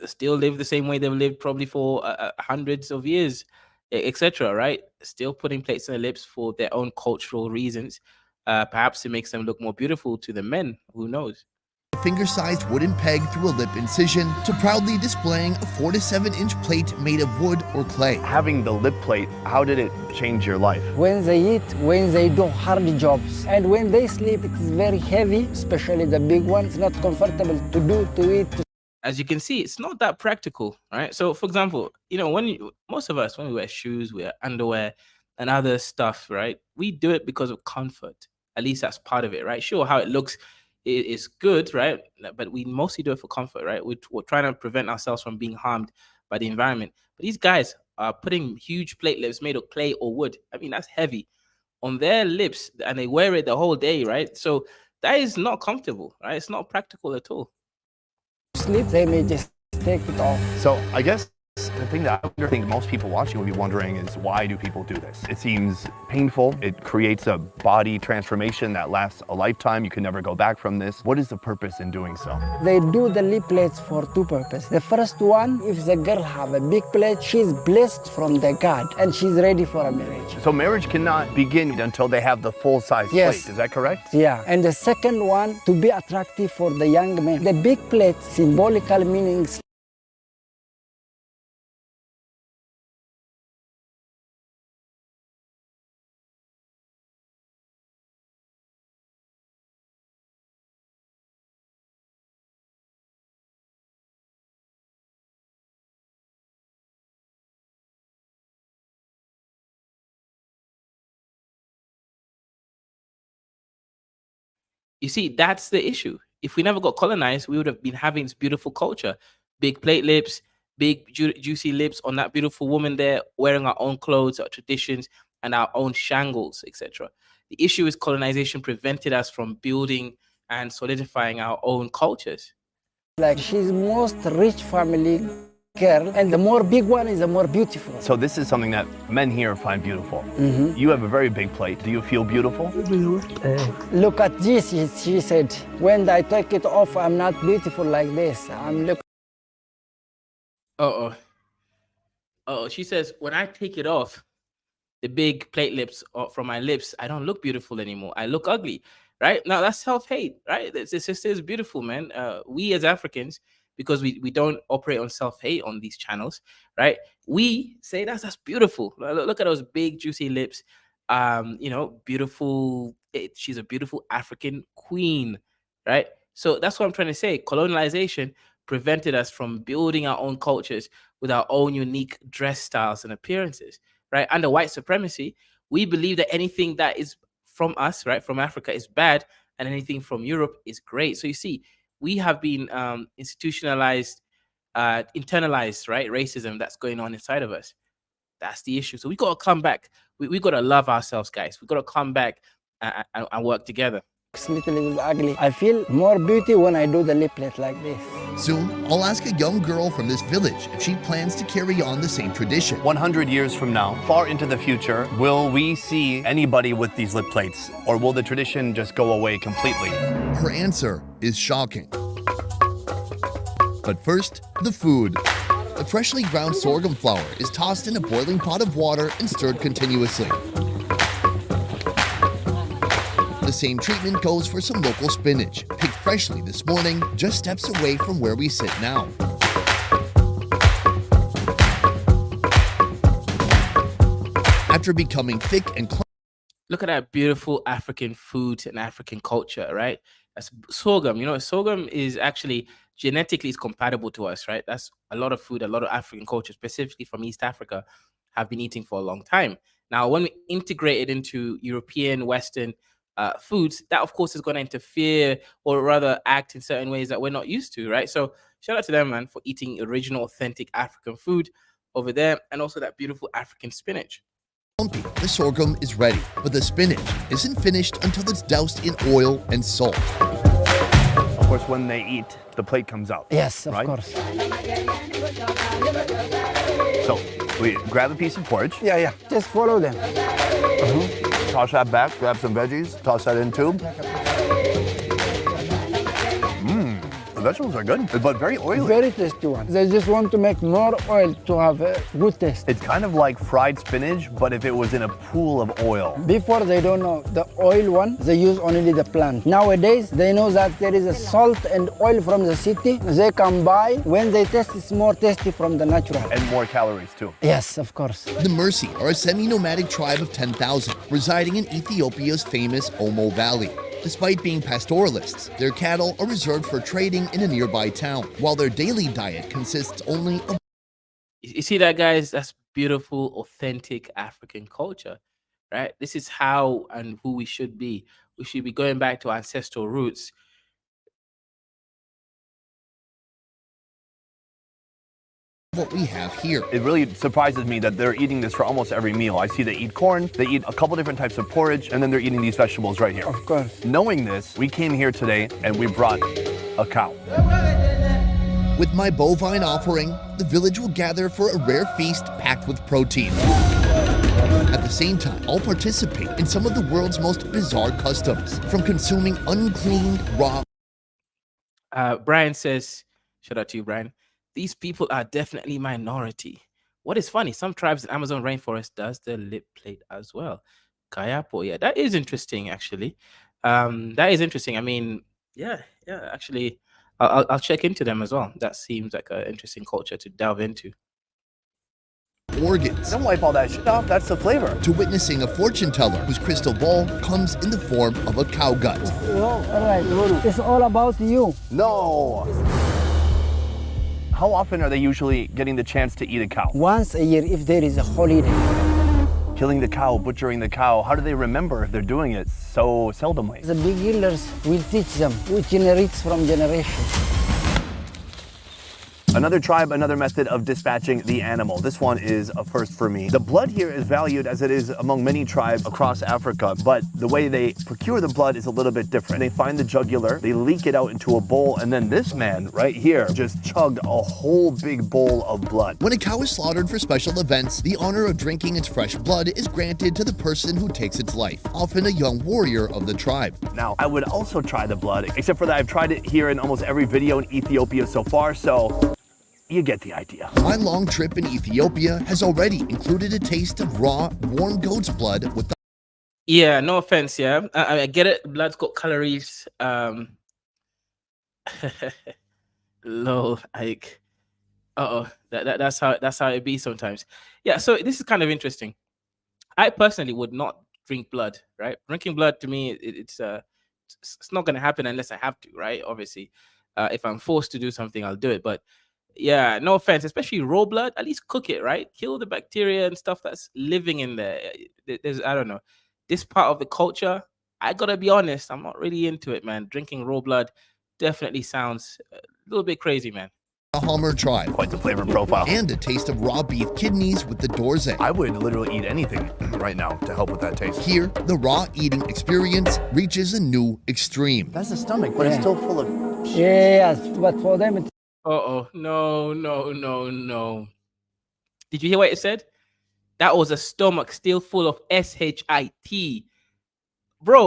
still live the same way they've lived probably for hundreds of years, etc. Right? Still putting plates on their lips for their own cultural reasons. Perhaps it makes them look more beautiful to the men. Who knows? Finger-sized wooden peg through a lip incision to proudly displaying a 4 to 7 inch plate made of wood or clay. Having the lip plate, how did it change your life? When they eat, when they do hard jobs, and when they sleep, it is very heavy, especially the big ones, not comfortable to eat. As you can see, it's not that practical, right? So, for example, most of us, when we wear shoes, we wear underwear and other stuff, right? We do it because of comfort. At least that's part of it, right? Sure, how it looks is good, right? But we mostly do it for comfort, right? We're trying to prevent ourselves from being harmed by the environment. But these guys are putting huge plate lips made of clay or wood. I mean, that's heavy on their lips, and they wear it the whole day, right? So that is not comfortable, right? It's not practical at all. Sleep, they may just take it off. So I guess the thing that I think most people watching would be wondering is, why do people do this? It seems painful. It creates a body transformation that lasts a lifetime. You can never go back from this. What is the purpose in doing so? They do the lip plates for two purposes. The first one, if the girl have a big plate, she's blessed from the God and she's ready for a marriage. So marriage cannot begin until they have the full-size Yes. plate. Is that correct? Yeah, and the second one, to be attractive for the young men. The big plate, symbolical meanings. You see, that's the issue. If we never got colonized, we would have been having this beautiful culture, big plate lips, big juicy lips on that beautiful woman there, wearing our own clothes, our traditions, and our own shangles, etc. The issue is colonization prevented us from building and solidifying our own cultures. Like she's most rich family girl, and the more big one is the more beautiful. So this is something that men here find beautiful. You have a very big plate. Do you feel beautiful? Look at this, she said. When I take it off, I'm not beautiful like this. I'm look. Uh oh. She says, when I take it off, the big plate lips from my lips, I don't look beautiful anymore. I look ugly, right? Now that's self-hate, right? The sister is beautiful, man. We as Africans, because we don't operate on self-hate on these channels, right? We say that's beautiful. Look at those big juicy lips. Beautiful. She's a beautiful African queen, right? So that's what I'm trying to say. Colonialization prevented us from building our own cultures with our own unique dress styles and appearances, right? Under white supremacy, we believe that anything that is from us, right, from Africa is bad, and anything from Europe is great. So you see, we have been institutionalized, internalized, right, racism that's going on inside of us. That's the issue. So we got to come back. We got to love ourselves, guys. We got to come back and work together. It's little ugly. I feel more beauty when I do the lip plate like this. Soon, I'll ask a young girl from this village if she plans to carry on the same tradition. 100 years from now, far into the future, will we see anybody with these lip plates, or will the tradition just go away completely? Her answer is shocking. But first, the food. The freshly ground sorghum flour is tossed in a boiling pot of water and stirred continuously. The same treatment goes for some local spinach, picked freshly this morning, just steps away from where we sit now. After becoming thick and look at that beautiful African food and African culture, right? That's sorghum. Sorghum is actually genetically is compatible to us, right? That's a lot of food, a lot of African culture, specifically from East Africa, have been eating for a long time. Now, when we integrate it into European, Western foods, that of course is going to interfere or rather act in certain ways that we're not used to, right? So shout out to them, man, for eating original, authentic African food over there, and also that beautiful African spinach. The sorghum is ready, but the spinach isn't finished until it's doused in oil and salt. Of course, when they eat, the plate comes out. Yes, of right? course. So we grab a piece of porridge. Yeah. Just follow them. Toss that back, grab some veggies, toss that in too. vegetables are good, but very oily. Very tasty one. They just want to make more oil to have a good taste. It's kind of like fried spinach, but if it was in a pool of oil. Before they don't know the oil one, they use only the plant. Nowadays, they know that there is a salt and oil from the city. They come by. When they taste, it's more tasty from the natural. And more calories too. Yes, of course. The Mursi are a semi-nomadic tribe of 10,000 residing in Ethiopia's famous Omo Valley. Despite being pastoralists, their cattle are reserved for trading in a nearby town, while their daily diet consists only of... You see that, guys? That's beautiful, authentic African culture, right? This is how and who we should be. We should be going back to ancestral roots. what we have here. It really surprises me that they're eating this for almost every meal. I see they eat corn, they eat a couple different types of porridge, and then they're eating these vegetables right here. Of course. Knowing this, we came here today and we brought a cow. With my bovine offering, the village will gather for a rare feast packed with protein. At the same time, I'll participate in some of the world's most bizarre customs, from consuming uncleaned, raw... Brian says, shout out to you, Brian. These people are definitely minority. What is funny, some tribes in Amazon rainforest does the lip plate as well. Kayapo, yeah, that is interesting, actually. That is interesting. I mean, yeah, actually, I'll check into them as well. That seems like an interesting culture to delve into. organs, Don't wipe all that shit off, that's the flavor. to witnessing a fortune teller whose crystal ball comes in the form of a cow gut. All right, it's all about you. No! How often are they usually getting the chance to eat a cow? Once a year, if there is a holiday. Killing the cow, butchering the cow, how do they remember if they're doing it so seldomly? The beginners will teach them, which generates from generation. Another tribe, another method of dispatching the animal. This one is a first for me. The blood here is valued as it is among many tribes across Africa, but the way they procure the blood is a little bit different. They find the jugular, they leak it out into a bowl, and then this man right here just chugged a whole big bowl of blood. When a cow is slaughtered for special events, the honor of drinking its fresh blood is granted to the person who takes its life, often a young warrior of the tribe. Now, I would also try the blood, except for that I've tried it here in almost every video in Ethiopia so far, so you get the idea. My long trip in Ethiopia has already included a taste of raw, warm goat's blood with the Yeah, no offense, yeah. I get it. Blood's got calories. Lol, like, that's how it be sometimes. Yeah, so this is kind of interesting. I personally would not drink blood, right? Drinking blood to me, it's not gonna happen unless I have to, right? Obviously, if I'm forced to do something, I'll do it. But yeah, no offense, especially raw blood, at least cook it, right? Kill the bacteria and stuff that's living in there. There's, I don't know, this part of the culture, I gotta be honest, I'm not really into it, man. Drinking raw blood definitely sounds a little bit crazy, man. Hummer tribe, Quite the flavor profile. and a taste of raw beef kidneys with the dorze. I would literally eat anything right now to help with that taste. Here, the raw eating experience reaches a new extreme. That's the stomach, but it's still full of... Yes, but for them, it's No. Did you hear what it said? That was a stomach still full of shit. Bro.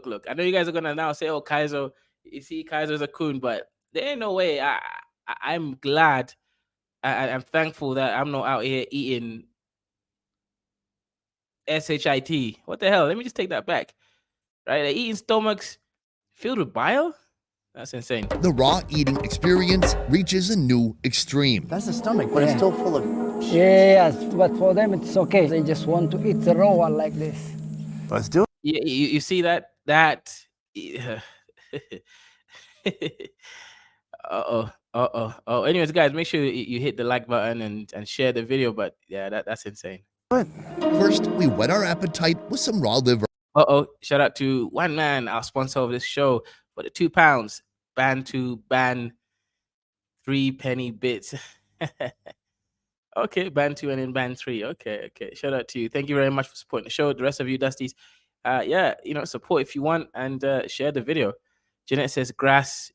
Look. I know you guys are gonna now say, "Oh, Kaiser, you see, Kaiser's a coon," but there ain't no way. I'm glad. I'm thankful that I'm not out here eating shit. What the hell? Let me just take that back. Right? They're eating stomachs filled with bile. That's insane. The raw eating experience reaches a new extreme. That's the stomach, but it's still full of... yes, but for them it's okay. They just want to eat the raw one like this. Let's do it. You see that oh. Anyways, guys, make sure you hit the like button and share the video. But yeah, that's insane. First, we whet our appetite with some raw liver. Shout out to One Man, our sponsor of this show, for the £2. Ban 2, ban 3 penny bits. Okay, ban 2 and then ban 3. Okay. Shout out to you. Thank you very much for supporting the show. The rest of you Dusties, support if you want and share the video. Jeanette says grass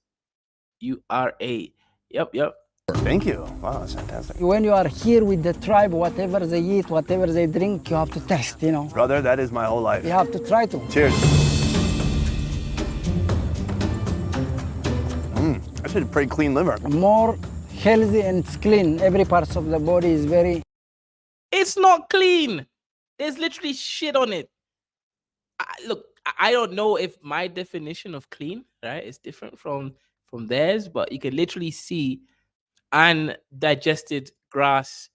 URA. Yep. Thank you. Wow, that's fantastic. When you are here with the tribe, whatever they eat, whatever they drink, you have to test, Brother, that is my whole life. You have to try to. Cheers. should have pretty clean liver. More healthy and it's clean. Every part of the body is very... It's not clean. There's literally shit on it. Look, I don't know if my definition of clean, right, is different from theirs, but you can literally see undigested grass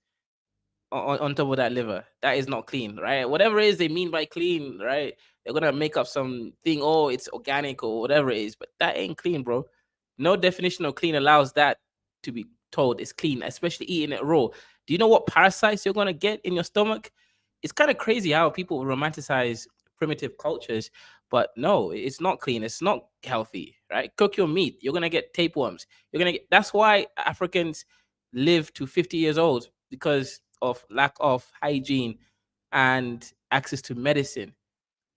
on top of that liver. That is not clean, right? Whatever it is they mean by clean, right? They're gonna make up some thing, oh, it's organic or whatever it is, but that ain't clean, bro. No definition of clean allows that to be told it's clean, especially eating it raw. Do you know what parasites you're gonna get in your stomach? It's kind of crazy how people romanticize primitive cultures, but no, it's not clean. It's not healthy, right? Cook your meat, you're gonna get tapeworms. You're gonna get. That's why Africans live to 50 years old, because of lack of hygiene and access to medicine,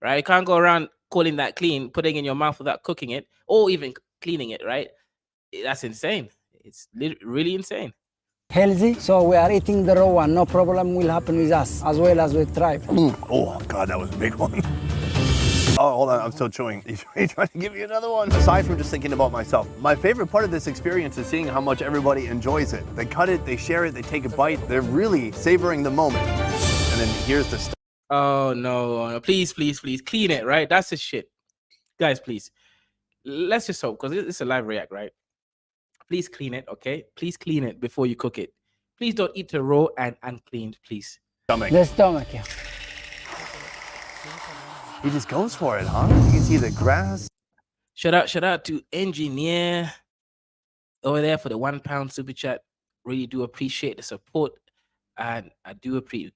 right? You can't go around calling that clean, putting in your mouth without cooking it or even cleaning it, right? That's insane. It's really insane. healthy, so we are eating the raw one. No problem will happen with us, as well as with tribe. Oh, God, that was a big one. Oh, hold on, I'm still chewing. He's trying to give me another one. Aside from just thinking about myself, my favorite part of this experience is seeing how much everybody enjoys it. They cut it, they share it, they take a bite. They're really savoring the moment. And then here's the stuff. Oh, no. Please, please, please. Clean it, right? That's the shit. Guys, please. Let's just hope, because it's a live react, right? Please clean it, okay? Please clean it before you cook it. Please don't eat it raw and uncleaned, please. Stomach. The stomach, yeah. He just goes for it, huh? You can see the grass. Shout out to Engineer over there for the £1 super chat. Really do appreciate the support. And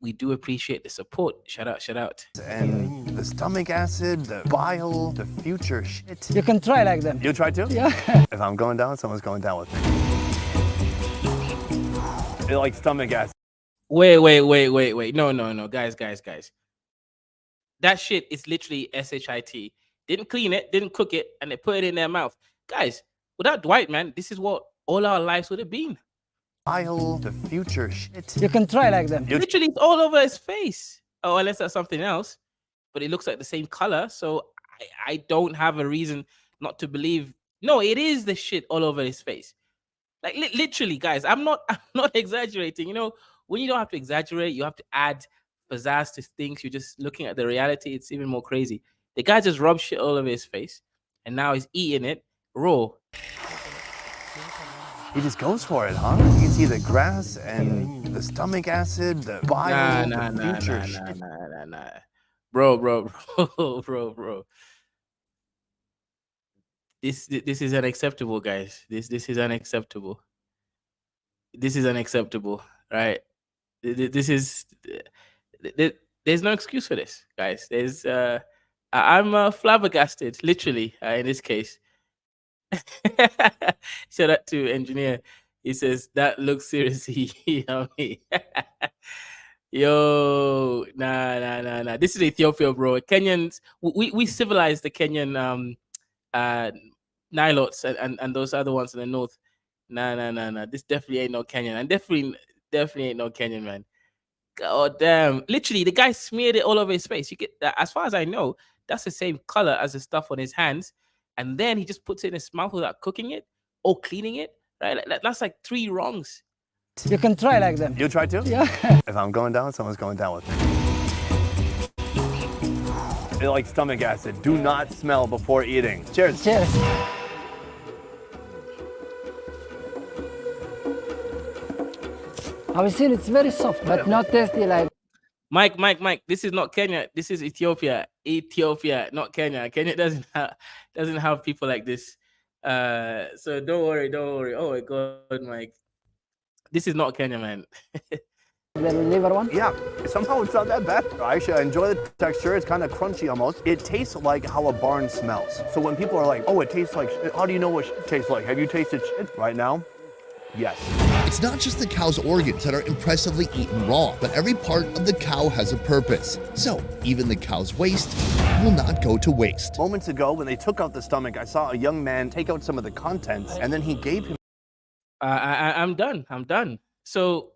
we do appreciate the support. Shout out. And the stomach acid, the bile, the future shit. You can try like them. You try too? Yeah. If I'm going down, someone's going down with me. It like stomach acid. Wait. No. Guys. That shit is literally shit. Didn't clean it, didn't cook it, and they put it in their mouth. Guys, without Dwight, man, this is what all our lives would have been. Bile, the future shit. You can try like them. Literally, it's all over his face. Oh, unless that's something else. But it looks like the same color, so I don't have a reason not to believe. No, it is the shit all over his face. Like literally, guys, I'm not exaggerating. You know, when you don't have to exaggerate, you have to add pizzazz to things. You're just looking at the reality. It's even more crazy. The guy just rubbed shit all over his face, and now he's eating it raw. He just goes for it, huh? You can see the grass and the stomach acid, the bile, the future shit. Nah. Bro. This is unacceptable, guys. This is unacceptable. This is unacceptable, right? There's no excuse for this, guys. I'm flabbergasted, literally, in this case. Shout out to Engineer. He says that looks seriously yummy. Yo, nah. This is Ethiopia, bro. Kenyans, we civilized the Kenyan Nilots and those other ones in the north. Nah. This definitely ain't no Kenyan, and definitely ain't no Kenyan, man. God damn! Literally, the guy smeared it all over his face. You get that, as far as I know, that's the same color as the stuff on his hands, and then he just puts it in his mouth without cooking it or cleaning it. Right? That's like 3 wrongs. You can try like them. You try too? Yeah. If I'm going down, someone's going down with me. It like stomach acid. Do not smell before eating. Cheers. Cheers. Have you seen? It's very soft, but not tasty like. Mike. This is not Kenya. This is Ethiopia. Ethiopia, not Kenya. Kenya doesn't have people like this. So don't worry. Oh my God, Mike. This is not Kenya, man. The liver one? Yeah, somehow it's not that bad. Actually, I enjoy the texture. It's kind of crunchy almost. It tastes like how a barn smells. So when people are like, oh, it tastes like shit, how do you know what shit tastes like? Have you tasted shit right now? Yes. It's not just the cow's organs that are impressively eaten raw, but every part of the cow has a purpose. So even the cow's waste will not go to waste. Moments ago, when they took out the stomach, I saw a young man take out some of the contents, and then he gave him. I'm done. So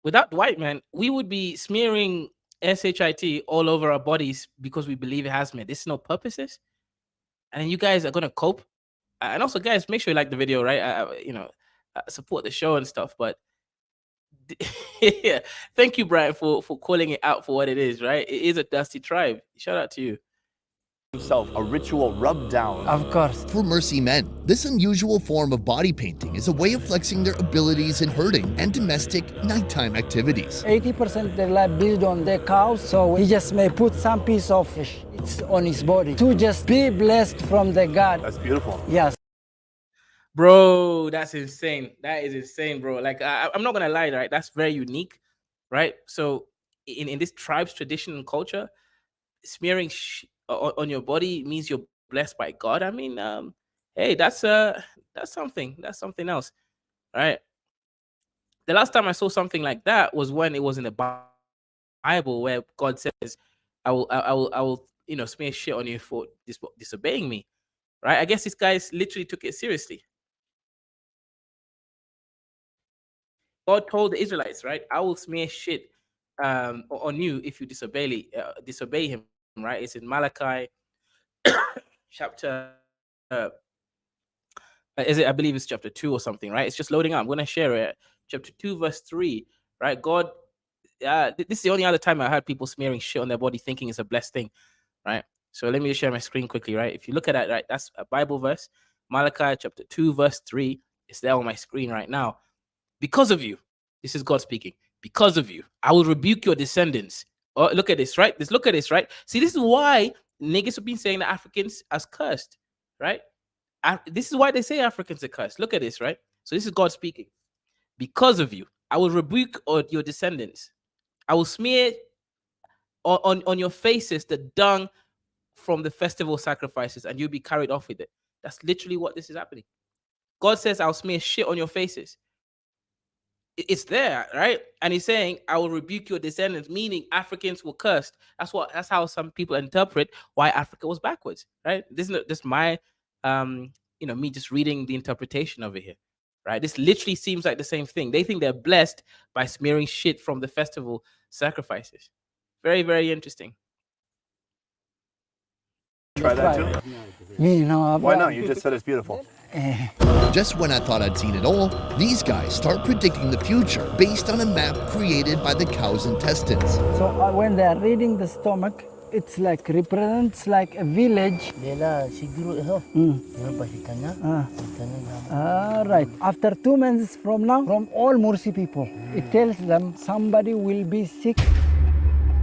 without Dwight, man, we would be smearing shit all over our bodies because we believe it has made medicinal purposes. And you guys are gonna cope And also, guys, make sure you like the video, right? Support the show and stuff. But yeah, thank you, Brian, for calling it out for what it is, right? It is a dusty tribe. Shout out to you. Himself, a ritual rub down. Of course. For Mursi men, this unusual form of body painting is a way of flexing their abilities in herding and domestic nighttime activities. 80% their life based on their cows, so he just may put some piece of fish on his body to just be blessed from the God. That's beautiful. Yes. Bro, that's insane. That is insane, bro. Like, I'm not gonna lie, right? That's very unique, right? So, in this tribe's tradition and culture, smearing on your body means you're blessed by God. I mean, hey, that's something. That's something else, right? The last time I saw something like that was when it was in the Bible, where God says, I will, smear shit on you for disobeying me." Right? I guess these guys literally took it seriously. God told the Israelites, right? I will smear shit on you if you disobey him, right? It's in Malachi chapter I believe it's chapter 2 or something, right? It's just loading up. I'm gonna share it. Chapter 2, verse 3, right? God, this is the only other time I heard people smearing shit on their body thinking it's a blessed thing, right? So let me just share my screen quickly, right? If you look at that, right, that's a Bible verse, Malachi chapter 2, verse 3. It's there on my screen right now. Because of you, this is God speaking. Because of you, I will rebuke your descendants. Oh, look at this, right? Look at this, right? See, this is why niggas have been saying that Africans as cursed, right? This is why they say Africans are cursed. Look at this, right? So this is God speaking. Because of you, I will rebuke your descendants. I will smear on your faces the dung from the festival sacrifices, and you'll be carried off with it. That's literally what this is happening. God says, I'll smear shit on your faces. It's there, right? And he's saying, I will rebuke your descendants, meaning Africans were cursed. That's how some people interpret why Africa was backwards, right? This is just my me just reading the interpretation of it here, right? This literally seems like the same thing. They think they're blessed by smearing shit from the festival sacrifices. Very, very interesting. Try that too? Why not? You just said it's beautiful. Just when I thought I'd seen it all, these guys start predicting the future based on a map created by the cow's intestines. So when they are reading the stomach, it's like represents like a village. Right. After 2 months from now, from all Mursi people, it tells them somebody will be sick.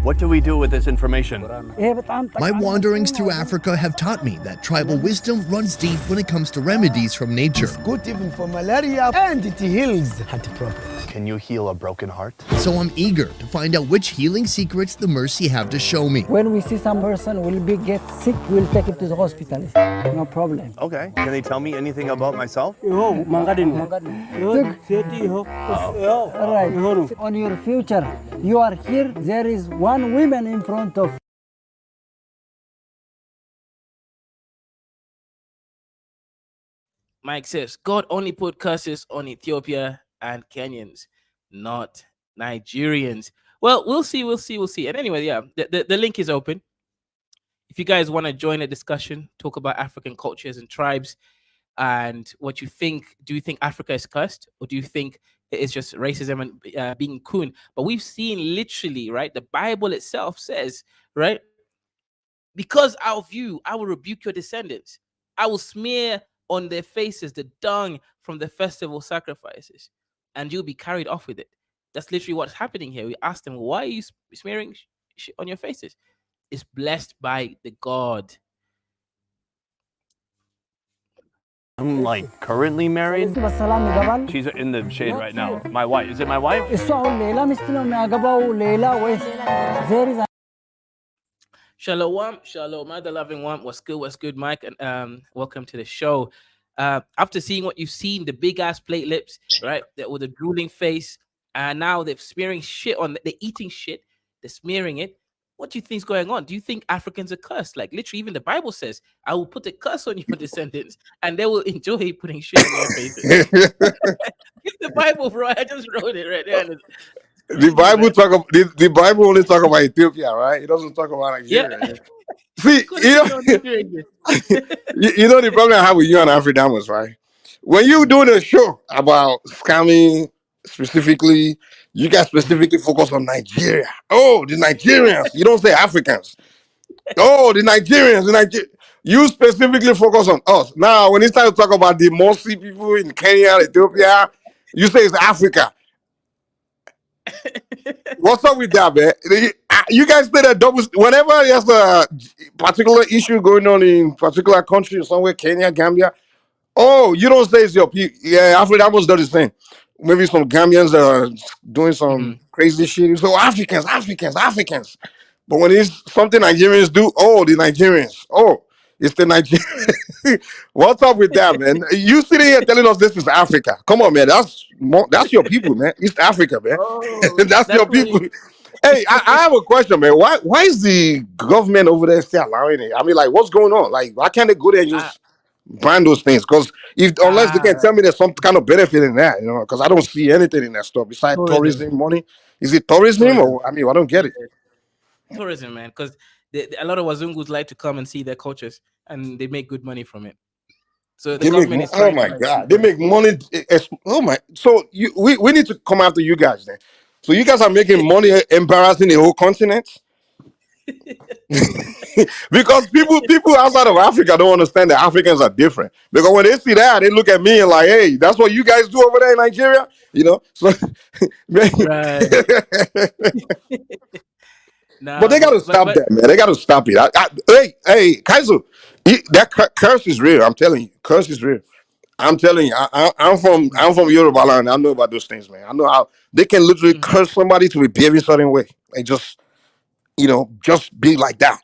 What do we do with this information? My wanderings through Africa have taught me that tribal wisdom runs deep when it comes to remedies from nature. Good even for malaria, and it heals heart problems. Can you heal a broken heart? So I'm eager to find out which healing secrets the Mursi have to show me. When we see some person will get sick, we'll take it to the hospital. No problem. Okay. Can they tell me anything about myself? Right. On your future, you are here, there is one woman in front of. Mike says, God only put curses on Ethiopia and Kenyans, not Nigerians. Well, we'll see. And anyway, yeah, the link is open. If you guys want to join a discussion, talk about African cultures and tribes and what you think. Do you think Africa is cursed, or do you think it's just racism and being coon? But we've seen literally, right? The Bible itself says, right? Because of you, I will rebuke your descendants. I will smear on their faces the dung from the festival sacrifices, and you'll be carried off with it. That's literally what's happening here. We asked them, why are you smearing shit on your faces? It's blessed by the God. I'm like currently married. She's in the shade right now. My wife. Is it my wife? Shalom, mother loving one. What's good, Mike? And welcome to the show. After seeing what you've seen, the big ass plate lips, right? With a drooling face, and now they're smearing shit on. They're eating shit. They're smearing it. What do you think's going on? Do you think Africans are cursed? Like literally, even the Bible says, "I will put a curse on your descendants, and they will enjoy putting shit on their faces." It's the Bible, bro. I just wrote it right there. It's The Yeah, Bible man. talk about the Bible only talk about Ethiopia, right? It doesn't talk about Yeah. Nigeria. See, Could have no Nigeria exists. you know the problem I have with you and Afrikaners, right? When you Mhm, doing a show about scamming specifically, you guys mhm. specifically focus on Nigeria. Oh, the Nigerians. You don't say Africans. Oh, the Nigerians. You specifically focus on us. Now, when it's time to talk about the mursi people in Kenya, Ethiopia, you say it's Africa. What's up with that, man? You guys play that double. Whenever there's a particular issue going on in particular country, somewhere, Kenya, Gambia. Oh, you don't say it's your people. Yeah, Africa almost does the same. Maybe some Gambians are doing some Mhm. crazy shit. So Africans, Africans, Africans. But when it's something Nigerians do, oh, the Nigerians. Oh, it's the Nigerians. What's up with that, man? You sitting here telling us this is Africa. Come on, man. That's your people, man. East Africa, man. Oh, That's that's your what people. you. Hey, I have a question, man. Why is the government over there still allowing it? I mean, like, what's going on? Like, why can't they go there and Ah, just ban those things? Because if unless they can right. tell me there's some kind of benefit in that, because I don't see anything in that stuff besides Tourism. tourism money. Is it tourism Tourism. or I mean, I don't get Yeah. it. Tourism, man. Because a lot of Wazungus like to come and see their cultures, and they make good money from it. So the They make government is oh trying to my like god, keep they them. make money. Oh my, so we need to come after you guys then. So you guys are making money embarrassing the whole continent. Because people outside of Africa don't understand that Africans are different. Because when they see that, they look at me and like, hey, that's what you guys do over there in Nigeria, So, Right. but Nah, they got to stop but that, man. They got to stop it. Hey, Kaiser, that curse is real. I'm telling you, curse is real. I'm telling you, I'm from Yoruba land. I know about those things, man. I know how they can literally Mhm. curse somebody to behave a certain way. They just be like that.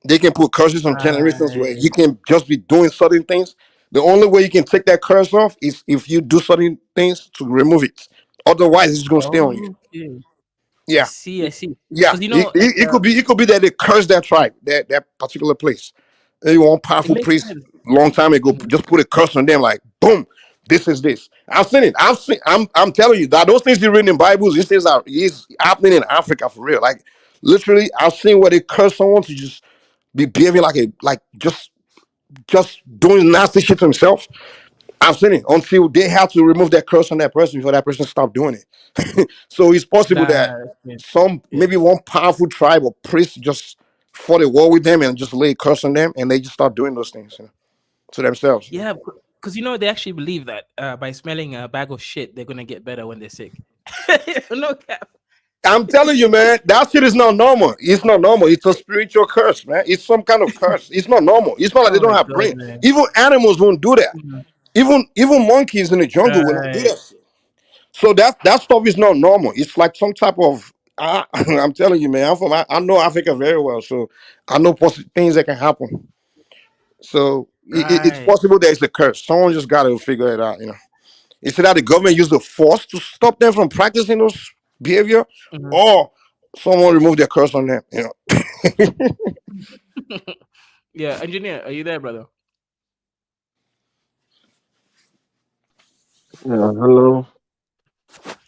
They can put curses on generations where Right. you can just be doing certain things. The only way you can take that curse off is if you do certain things to remove it. Otherwise, it's gonna stay on you. Okay. I Yeah, see. I see. yeah. Because It, like it, it could be it could be that they curse that tribe, that particular place. Maybe one it powerful makes priest sense. long time ago Mhm. just put a curse on them, like boom, this is this. I've seen it. I'm telling you that those things you read in Bibles, these things is happening in Africa for real. Like literally, I've seen where they curse someone to just be behaving like just doing nasty shit to himself. I've seen it until they have to remove that curse on that person before that person stop doing it. So it's possible that Nah, yeah. some Yeah. maybe one powerful tribe or priest just fought a war with them and just lay a curse on them, and they just start doing those things to themselves. Yeah, because they actually believe that by smelling a bag of shit, they're gonna get better when they're sick. No cap. I'm telling you, man, that shit is not normal. It's not normal. It's a spiritual curse, man. It's some kind of curse. It's not normal. It's not like they Oh don't my have god, brain. man. Even animals won't do that. Mhm. Even monkeys in the jungle will not do Right. that shit. So that stuff is not normal. It's like some type of. I'm telling you, man. I know Africa very well, so I know things that can happen. So it's Right. possible there is a curse. Someone just got to figure it out. It's either the government use the force to stop them from practicing those behavior, Mhm. or someone remove their curse on them. Yeah, engineer, are you there, brother? Yeah, hello.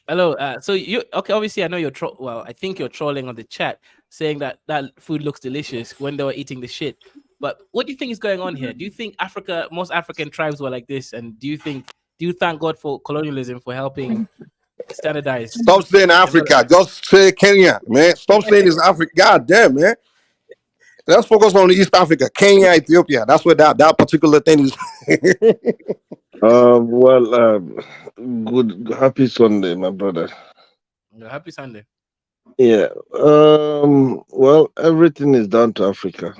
Hello. So you okay? Obviously, I know you're well. I think you're trolling on the chat, saying that that food looks delicious when they were eating the shit. But what do you think is going on here? Do you think most African tribes were like this? And do you thank God for colonialism for helping standardize Stop saying Africa. development? Just say Kenya, man. Stop saying it's Africa. God damn, man. Let's focus on East Africa, Kenya, Ethiopia. That's where that particular thing is. Well, good, happy Sunday, my brother. Happy Sunday. Yeah. Well, everything is down to Africa.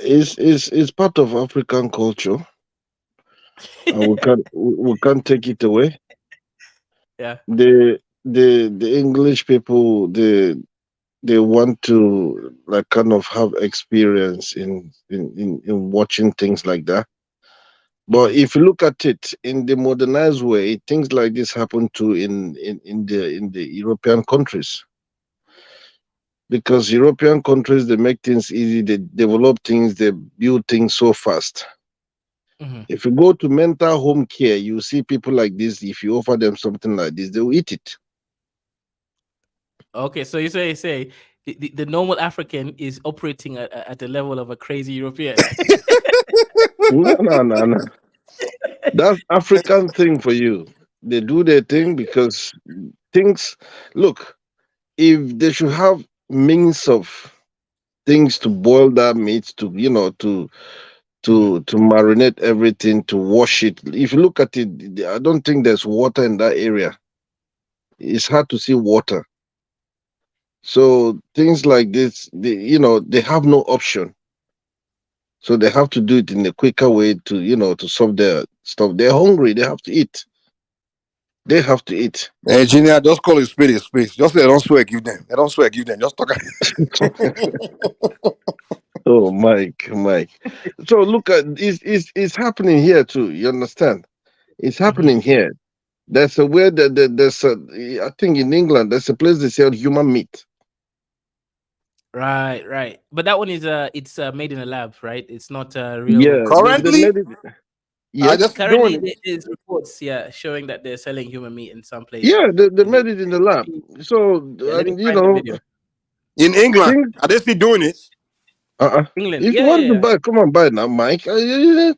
It's part of African culture, and we can't take it away. Yeah. The English people, they want to like kind of have experience in watching things like that. But Mhm. if you look at it in the modernized way, things like this happen too in the European countries. Because European countries, they make things easy, they develop things, they build things so fast. Mhm. If you go to mental home care, you see people like this. If you offer them something like this, they will eat it. Okay, so you say the normal African is operating at the level of a crazy European. No, no, no, no. That's African thing for you. They do their thing because things. Look, if they should have means of things to boil that meat, to to marinate everything, to wash it. If you look at it, I don't think there's water in that area. It's hard to see water. So things like this, they have no option. So they have to do it in a quicker way to, to solve their stuff. They're hungry. They have to eat. They have to eat. Engineer, just call it spade a spade. Just they don't swear, give them. They don't swear, give them. Just talk. Oh, Mike. So look at it's happening here too. You understand? It's happening here. There's a where there's I think in England there's a place they sell human meat. Right. But that one is it's made in a lab, right? It's not real. Yeah, they Currently, made it. Yes, just Currently, doing it. there's reports, showing that they're selling human meat in some place. yeah, they made it in the lab. So Yeah, let me and find the video. In England, things, are they still doing it? England, if you want to buy, come on, buy it now, Mike. It's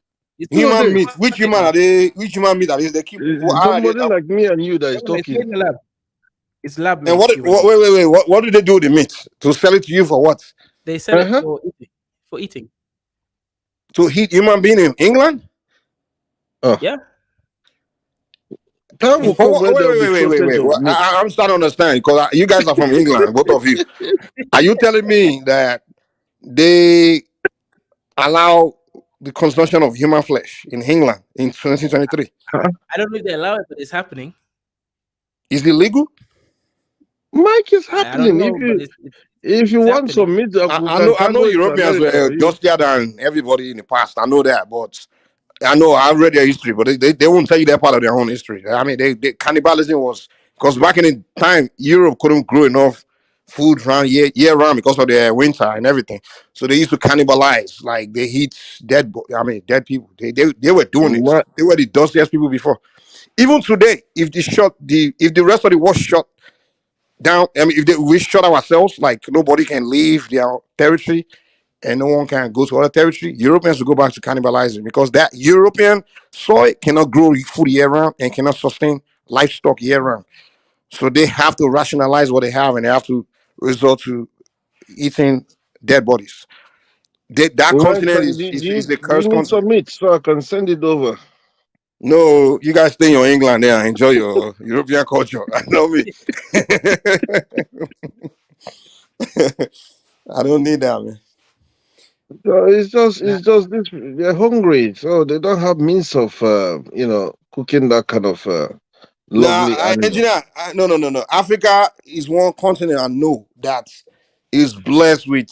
Human this. meat. Which human are they? Which human meat are they? They keep. How are they? Somebody like me and you that is It's made talking. in the lab. It's lab made. And what? human meat. Wait. What do they do with the meat? To sell it to you for what? They sell it Uh-huh. for eating. To heat human being in England? Yeah. Time will come where there'll be shortage Wait. of meat. I'm starting to understand because you guys are from England, both of you. Are you telling me that they allow the consumption of human flesh in England in 2023? I don't know if they allow it, but it's happening. Is it legal? Mike, it's I happening. don't know, but If you it's want some happening. meat, I know Europeans were dustier than everybody in the past. I know that, but I know I've read their history, but they won't tell you that part of their own history. I mean, they cannibalism was because back in the time Europe couldn't grow enough food around year round because of the winter and everything. So they used to cannibalize, like they eat dead people. They were doing it. They were the dustiest people before. Even today, if the rest of the world shut down, I mean, if we shut ourselves, like nobody can leave their territory and no one can go to other territory, Europeans will go back to cannibalizing because that European soil cannot grow food year round and cannot sustain livestock year round. So they have to rationalize what they have and they have to resort to eating dead bodies. That continent is a do you cursed need some continent. meat so I can send it over? No, you guys stay in your England there and enjoy your European culture. I know me. I don't need that, man. So it's just this. They're hungry, so they don't have means of cooking that kind of lovely animal. Engineer, no. Africa is one continent I know that is blessed with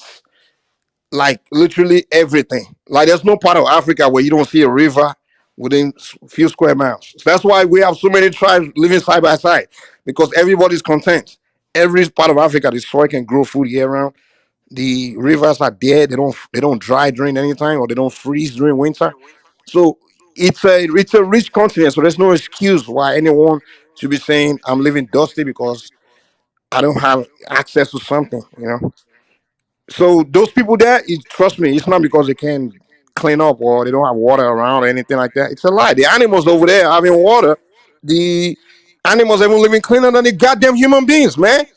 like literally everything. Like there's no part of Africa where you don't see a river within a few square miles. So that's why we have so many tribes living side by side because everybody's content. Every part of Africa, the soil can grow food year round. The rivers are there. They don't dry during any time or they don't freeze during winter. So it's a rich continent. So there's no excuse why anyone should be saying I'm living dusty because I don't have access to something. So those people there, trust me, it's not because they can't clean up or they don't have water around or anything like that. It's a lie. The animals over there having water, the animals even living cleaner than the goddamn human beings, man.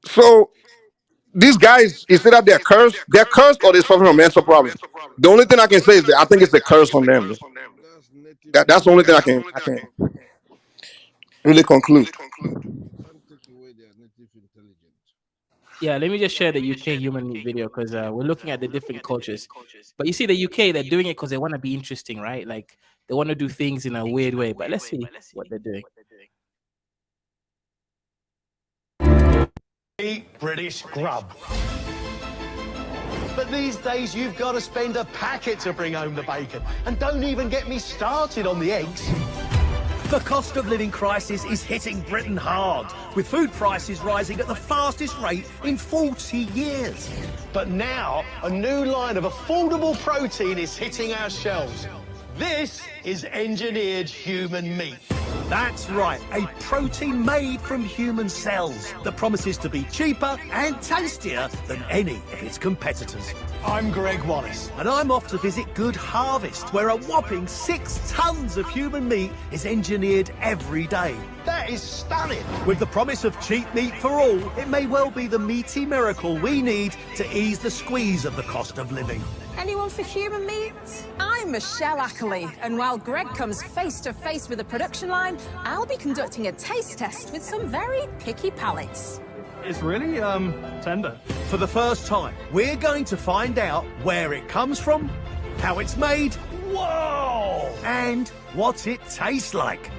So these guys, instead of they're cursed or they're suffering from mental problem. The only thing I can say is that I think it's a curse on them. That's native That's the only thing intelligence. I can really conclude. Can't take away their native intelligence. Yeah, let me just share the UK human meat video because we're looking at the different cultures. But you see, the UK, they're doing it because they want to be interesting, right? Like they want to do things in a weird way. But let's see what they're doing. British grub. But these days you've got to spend a packet to bring home the bacon. And don't even get me started on the eggs. The cost of living crisis is hitting Britain hard, with food prices rising at the fastest rate in 40 years. But now a new line of affordable protein is hitting our shelves. This is engineered human meat. That's right, a protein made from human cells that promises to be cheaper and tastier than any of its competitors. I'm Greg Wallace. And I'm off to visit Good Harvest, where a whopping 6 tons of human meat is engineered every day. That is stunning. With the promise of cheap meat for all, it may well be the meaty miracle we need to ease the squeeze of the cost of living. Anyone for human meat? I'm Michelle Ackley, and while Greg comes face to face with the production line, I'll be conducting a taste test with some very picky palates. It's really, tender. For the first time, we're going to find out where it comes from, how it's made, whoa, and what it tastes like.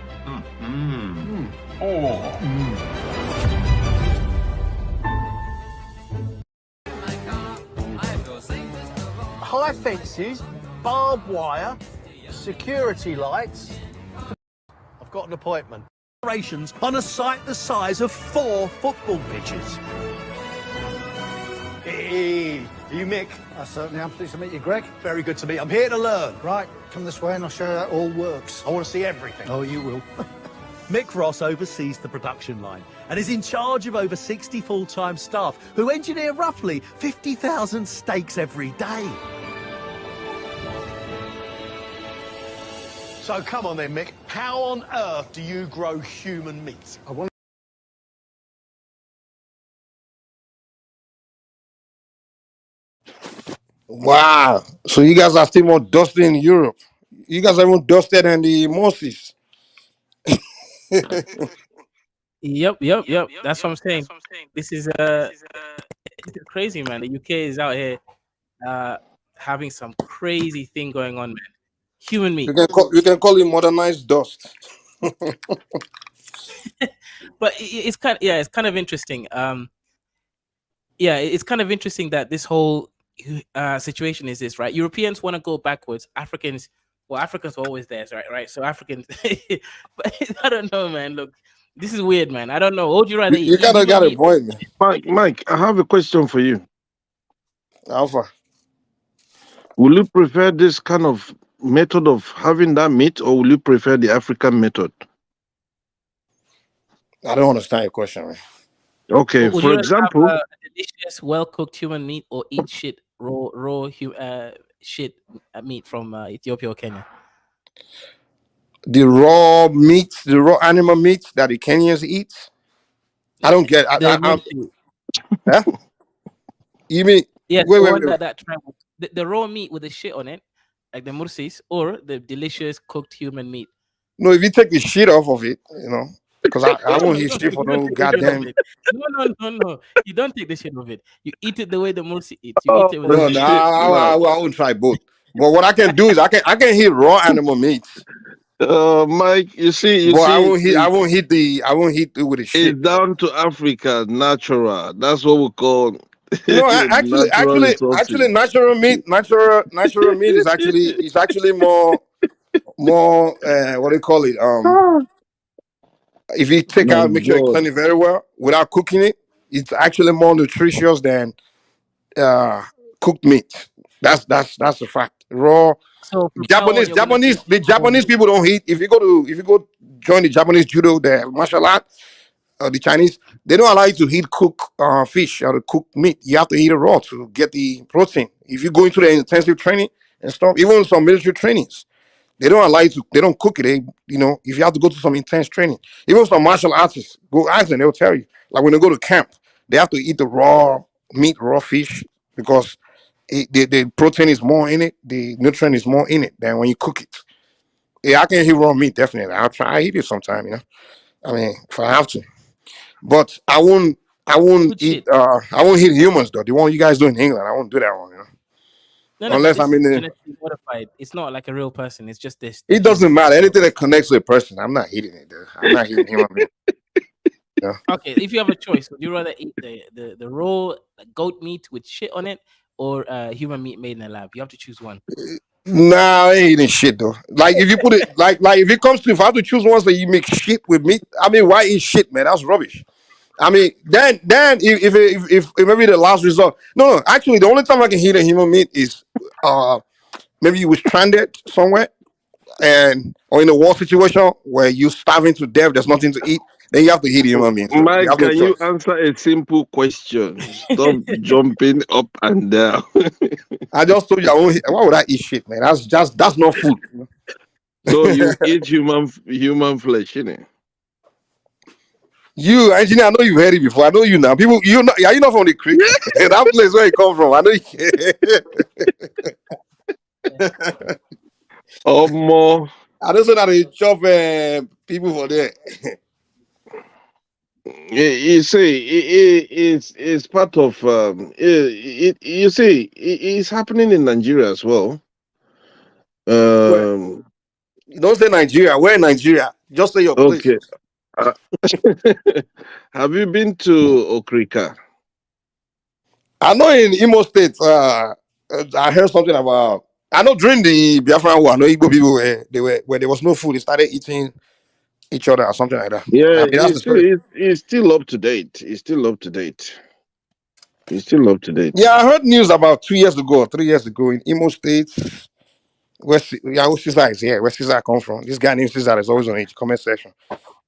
High fences, barbed wire, security lights. I've got an appointment. Operations on a site the size of 4 football pitches. Hey, are you Mick? I certainly am. Pleased to meet you, Greg. Very good to meet you. I'm here to learn. Right, come this way and I'll show you how it all works. I want to see everything. Oh, you will. Mick Ross oversees the production line and is in charge of over 60 full-time staff who engineer roughly 50,000 steaks every day. So come on then, Mick. How on earth do you grow human meat? Wow. So you guys are still more dusty in Europe. You guys are even dustier than the Mursis. Yep. That's what I'm saying. This is it's crazy, man. The UK is out here having some crazy thing going on, man. Human meat. You can call it modernized dust. But it's kind of interesting. It's kind of interesting that this whole situation is this, right? Europeans want to go backwards. Africans are always there, right? So Africans, but I don't know, man. Look, this is weird, man. I don't know. What would you rather eat? You gotta got a point, man. Mike, I have a question for you. Alpha. Will you prefer this kind of method of having that meat, or will you prefer the African method? I don't understand your question, man. Okay, Would for you rather example, have, delicious, well-cooked human meat, or eat shit raw shit meat from Ethiopia or Kenya? The raw meats, the raw animal meats that the Kenyans eat. I don't get. Huh? You mean? Yeah, wait. the raw meat with the shit on it, like the mursis, or the delicious cooked human meat. No, if you take the shit off of it, because I won't eat shit for no goddamn. No. You don't take the shit off it. You eat it the way the mursi eats. You eat it with I won't try both. But what I can do is I can eat raw animal meats. Mike, you see, I won't hit it with the shit. It's down to Africa, natural. That's what we call. Actually, natural meat is actually more what do you call it? If you take out, make sure you clean it very well without cooking it, it's actually more nutritious than cooked meat. That's a fact. Raw. So the Japanese people don't eat. If you go join the Japanese judo, the martial art, the Chinese, they don't allow you to eat cooked fish or cooked meat. You have to eat it raw to get the protein. If you go into the intensive training and stuff, even some military trainings, they don't allow you to. They don't cook it. If you have to go to some intense training, even some martial artists, go ask them. They'll tell you. Like when they go to camp, they have to eat the raw meat, raw fish, because the protein is more in it, the nutrient is more in it than when you cook it. Yeah, I can eat raw meat definitely. I eat it sometime. I mean, if I have to, but I won't eat. I won't eat humans though. The one you guys do in England, I won't do that one. Unless I'm in the genetically modified. It's not like a real person. It's just this. It doesn't matter. Anything that connects with a person, I'm not eating it. Dude. I'm not eating human meat. Yeah. Okay, if you have a choice, would you rather eat the raw goat meat with shit on it, or human meat made in a lab? You have to choose one. Nah, I ain't eating shit though. Like if you put it like if it comes to, if I have to choose one, so you make shit with meat. I mean, why eat shit, man? That's rubbish. I mean, then if maybe the last resort. No, actually, the only time I can eat a human meat is maybe you was stranded somewhere and or in a war situation where you're starving to death, there's nothing to eat, then you have to eat human beings. So you Mike, have no can you choice. answer a simple question? Stop jumping up and down. I just told you, why would I eat shit, man? That's not food. So you eat human flesh, innit? You engineer, I know you've heard it before. I know you now. People, you know, are you not from the creek? That place where you come from. I know. More. I don't say that they chop people for there. You see, it's part of you see, it's happening in Nigeria as well. Where? You don't say Nigeria. Where in Nigeria? Just say your place. Okay. Uh, have you been to Okrika? I know in Imo State. I heard something about. I know during the Biafran War, I know Igbo people were where there was no food. They started eating each other or something like that. I Yeah, mean, that's the story. it's still up to date. It's still up to date. It's still up to date. Yeah, I heard news about 2 years ago, 3 years ago in Imo State. Where Caesar is here, where Caesar comes from. This guy named Caesar is always on the comment section.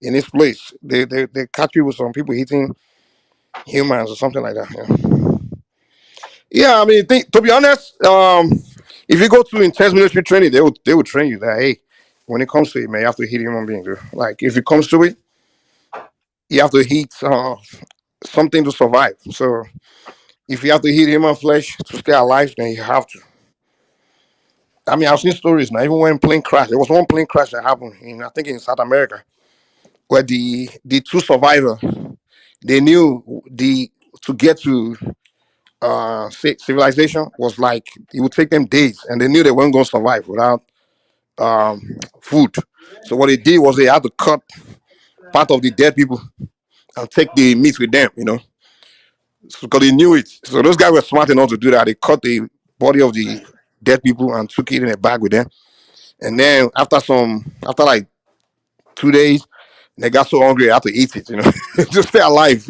In this place, they catch people, some people eating humans or something like that. Yeah, I mean, to be honest, if you go to intense military training, they will train you that hey, when it comes to it, man, you have to hit human beings. Dude. Like if it comes to it, you have to hit something to survive. So if you have to hit human flesh to stay alive, then you have to. I mean, I've seen stories now. Even when plane crash, there was one plane crash that happened in I think in South America, where the two survivors they knew the to get to civilization was like it would take them days, and they knew they weren't going to survive without food. So what they did was they had to cut part of the dead people and take the meat with them, because they knew it. So those guys were smart enough to do that. They cut the body of the dead people and took it in a bag with them. And then after like 2 days, they got so hungry they had to eat it, to stay alive.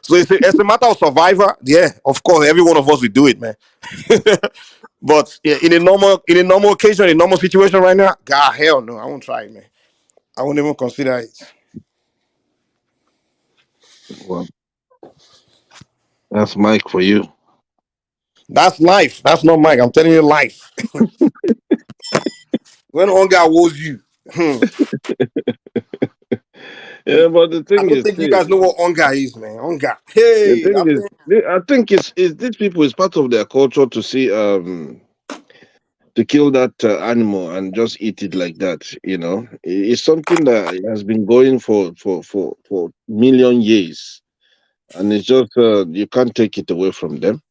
So it's a matter of survivor. Yeah, of course, every one of us will do it, man. But yeah, in a normal occasion, in a normal situation right now, God hell no, I won't try it, man. I won't even consider it. Well, that's Mike for you. That's life. That's not Mike. I'm telling you, life. When hunger woes you, Yeah, but the I thing don't is, think you guys know what hunger is, man. Hunger. Hey, I think it's these people. It's part of their culture to see to kill that animal and just eat it like that. It's something that has been going for million years, and it's just you can't take it away from them.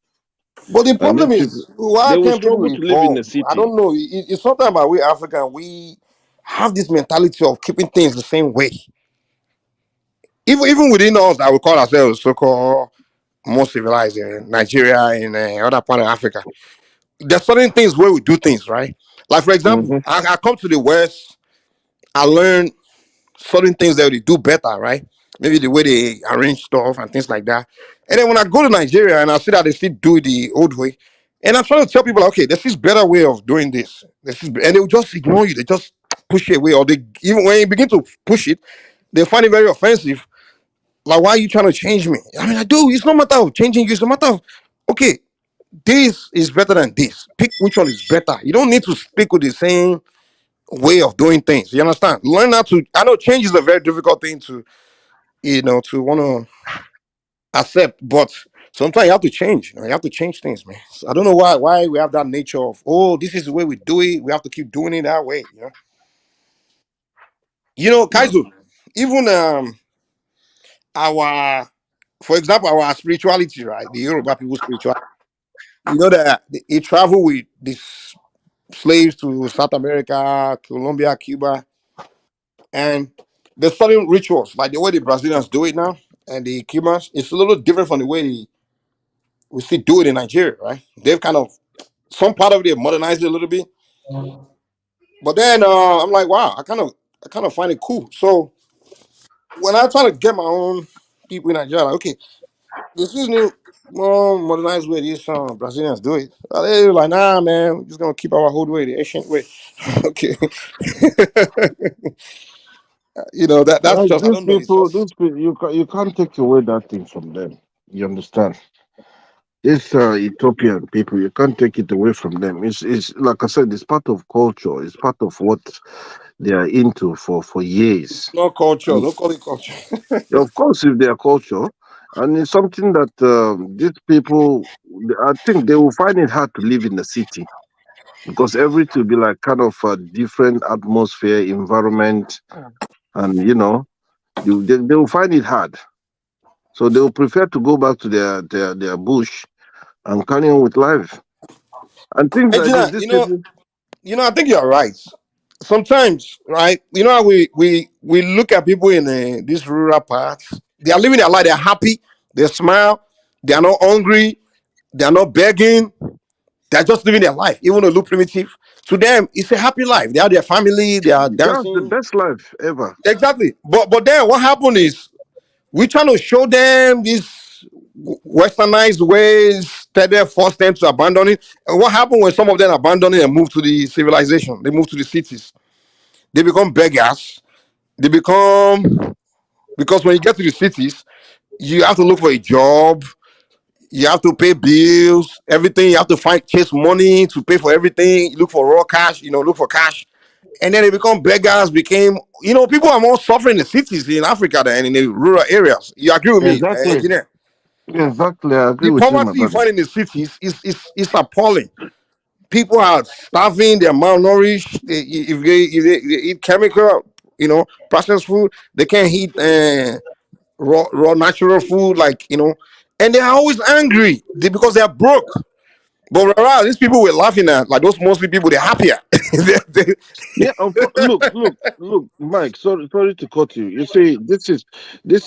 but the And problem these people, is, why they will can't people struggle to live in the evolve? I city. don't know. It's something about we African. We have this mentality of keeping things the same way. Even within us, that we call ourselves so-called more civilized in Nigeria and other part of Africa. There's certain things where we do things right. Like for example, Hmm. I come to the West, I learn certain things that they do better, right? Maybe the way they arrange stuff and things like that. And then when I go to Nigeria and I see that they still do it the old way, and I'm trying to tell people, okay, this is better way of doing this. And they will just ignore you. They just push it away, or they even when you begin to push it, they find it very offensive. Like, why are you trying to change me? I mean, I do. It's not a matter of changing you. It's a matter of, okay, this is better than this. Pick which one is better. You don't need to speak with the same way of doing things. You understand? Learn how to. I know change is a very difficult thing to want to accept, but sometimes you have to change. You have to change things, man. So I don't know why we have that nature of this is the way we do it. We have to keep doing it that way. Kaizo. Even our, for example, our spirituality, right? The Yoruba people spirituality. You know that they travel with these slaves to South America, Colombia, Cuba, and there's certain rituals like the way the Brazilians do it now and the Cubans. It's a little different from the way we still do it in Nigeria, right? They've kind of some part of it modernized it a little bit, but then I'm like, wow, I kind of find it cool. So when I try to get my own people in Nigeria, like, okay, this is new. more modernized way these Brazilians do it. They're like, nah, man, we're just gonna keep our old way, the ancient way. Okay. That's Like just, I don't know. It's just these people, you can't take away that thing from them. You understand? These Ethiopian people, you can't take it away from them. It's like I said, it's part of culture. It's part of what they are into for years. not culture. And Don't call it culture. of course, if their culture, and it's something that these people, I think they will find it hard to live in the city because everything will be like kind of a different atmosphere, environment, and they will find it hard. So they will prefer to go back to their bush and carry on with life. And things like this, Engineer, these people, I think you're right. Sometimes, right? You know how we look at people in these rural parts. They are living their life. They're happy. They smile. They are not hungry. They are not begging. They're just living their life, even though it look primitive. To them, it's a happy life. They have their family. They are that's the dancing. best life ever. Exactly. But then what happened is we trying to show them these westernized ways, tell them, force them to abandon it. And what happened when some of them abandon it and move to the civilization? They move to the cities. They become beggars. They become, because when you get to the cities, you have to look for a job. You have to pay bills, everything. You have to chase money to pay for everything. You look for raw cash, look for cash. And then they become beggars, people are more suffering in the cities in Africa than in the rural areas. You agree with me, Exactly. engineer? Exactly. I agree The with you, my poverty you brother. find in the cities is appalling. People are starving, they're malnourished. If they eat chemical, processed food, they can't eat raw natural food, and they're always angry because they're broke. But whereas these people we're laughing at, like those mostly people, they're happier. They- Yeah, of course. Look, Mike. Sorry to cut you. You see, this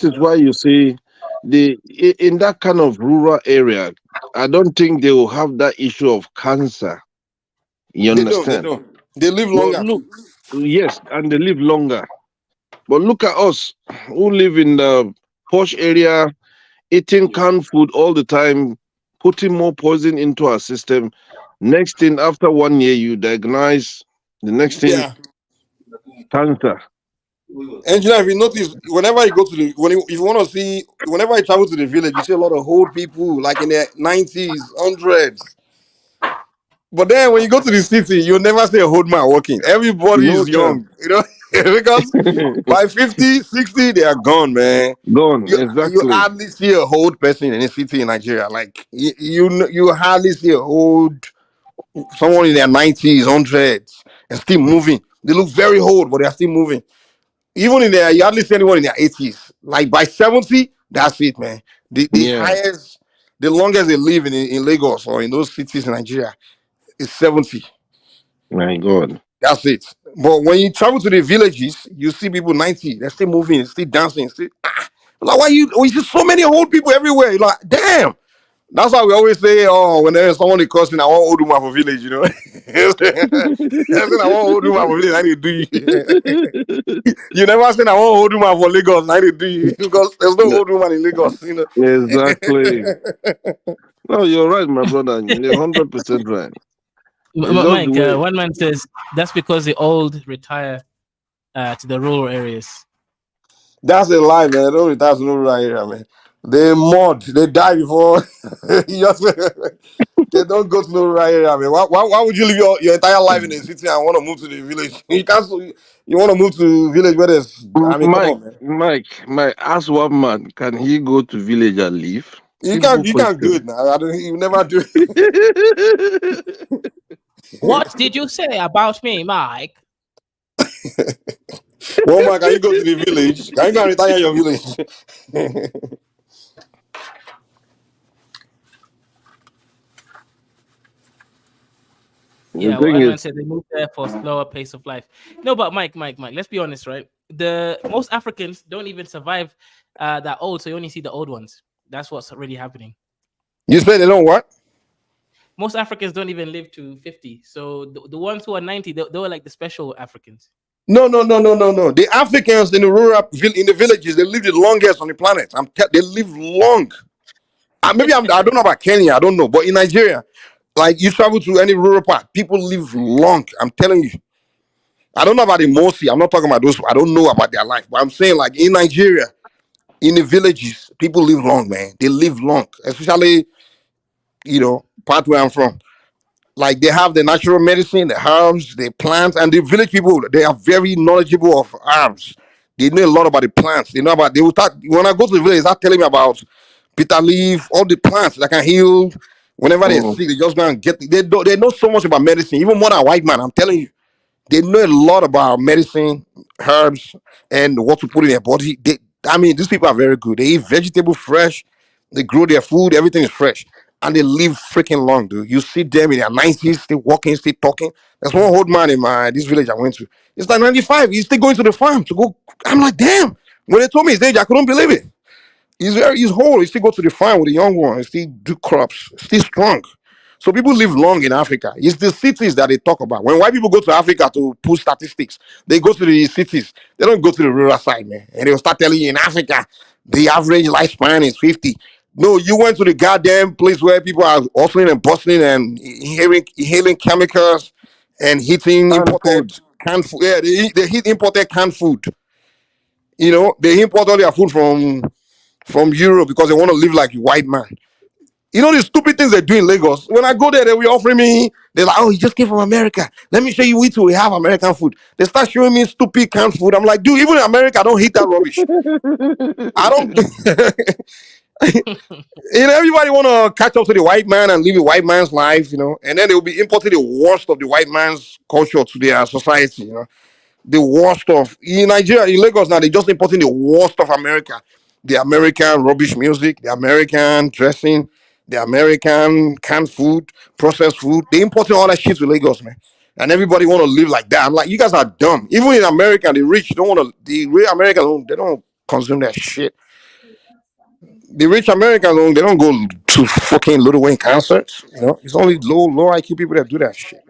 is why you see in that kind of rural area. I don't think they will have that issue of cancer. You they don't, they understand? don't. They live But longer look, too. yes, and they live longer. But look at us who live in the posh area, eating canned food all the time, putting more poison into our system. Next thing, after 1 year, you diagnose the next thing, Yeah. cancer. Engineer, if you notice, whenever you go to if you want to see, whenever I travel to the village, you see a lot of old people, like in their 90s, hundreds. But then when you go to the city, you'll never see a old man walking. Everybody No is chance. young, because by 50, 60, they are gone, man. Gone, You exactly. hardly see a old person in a city in Nigeria. Like you hardly see a old someone in their 90s, hundreds, and still moving. They look very old, but they are still moving. Even in their, you hardly see anyone in their 80s. Like by 70, that's it, man. The Yeah, highest, the longest they live in Lagos or in those cities in Nigeria is 70. my God. That's it. But when you travel to the villages, you see people 90, they're still moving, still dancing, still like why you see so many old people everywhere. You're like, damn. That's why we always say, oh, when there's someone cussing, I want old woman for village, I said, I want old woman for village, I need to do you. You never said I want old woman for Lagos, I need to do you. Because there's no old woman in Lagos. Exactly. No, you're right, my brother. You're 100% right. It's just the Mike, way. one man says that's because the old retire to the rural areas. That's a lie, man. They don't retire to no rural area, man. They mod, they die before. They don't go to no rural area, man. Why would you live your entire life in a city and want to move to the village? You can't. You want to move to village where there's. I mean, come Mike, on, man. Mike, ask one man, can he go to village and live? You Simple can't. You can't do question. it now. I don't. You never do it. What did you say about me, Mike? Well, man, can you go to the village? Can you go and retire in your village? The Yeah, thing one man is, said they moved there for slower pace of life. No, but Mike, let's be honest, right? The most Africans don't even survive that old, so you only see the old ones. That's what's really happening. You say they don't what? Most Africans don't even live to 50. So the ones who are 90, they were like the special Africans. No, no, no, no, no, no. The Africans in the in the villages, they live the longest on the planet. They live long. Maybe I don't know about Kenya. I don't know, but in Nigeria, like you travel to any rural part, people live long. I'm telling you. I don't know about the mursi. I'm not talking about those. I don't know about their life, but I'm saying like in Nigeria, in the villages, people live long, man. They live long, especially part where I'm from. Like they have the natural medicine, the herbs, the plants, and the village people, they are very knowledgeable of herbs. They know a lot about the plants. They know about. They will start when I go to the village. They start telling me about bitter leaf, all the plants that can heal. Whenever they're sick, they just go and get. They know so much about medicine, even more than a white man. I'm telling you. They know a lot about medicine, herbs, and what to put in their body. These people are very good. They eat vegetable fresh. They grow their food. Everything is fresh, and they live freaking long, dude. You see them in their 90s, still walking, still talking. There's one old man in this village I went to. It's like 95. He's still going to the farm to go. I'm like, damn. When they told me his age, I couldn't believe it. He's whole. He still go to the farm with the young ones. Still do crops. Still strong. So people live long in Africa. It's the cities that they talk about. When white people go to Africa to pull statistics, they go to the cities. They don't go to the rural side, man. And they'll start telling you in Africa, the average lifespan is 50. No, you went to the goddamn place where people are hustling and bustling and inhaling chemicals and eating imported canned food. Yeah, they eat imported canned food. They import all their food from Europe because they want to live like a white man. The stupid things they do in Lagos. When I go there, they will offering me. They're like, "Oh, he just came from America. Let me show you we have American food." They start showing me stupid canned food. I'm like, dude, even in America, I don't eat that rubbish. I don't. Everybody want to catch up to the white man and live a white man's life, and then they will be importing the worst of the white man's culture to their society, the worst of in Nigeria, in Lagos now, they just importing the worst of America. The American rubbish music, the American dressing, the American canned food, processed food. They importing all that shit to Lagos, man. And everybody want to live like that. I'm like, you guys are dumb. Even in America, the rich don't want to. The real Americans, they don't consume that shit. The rich Americans, they don't go to fucking Little Wayne concerts. It's only low IQ people that do that shit.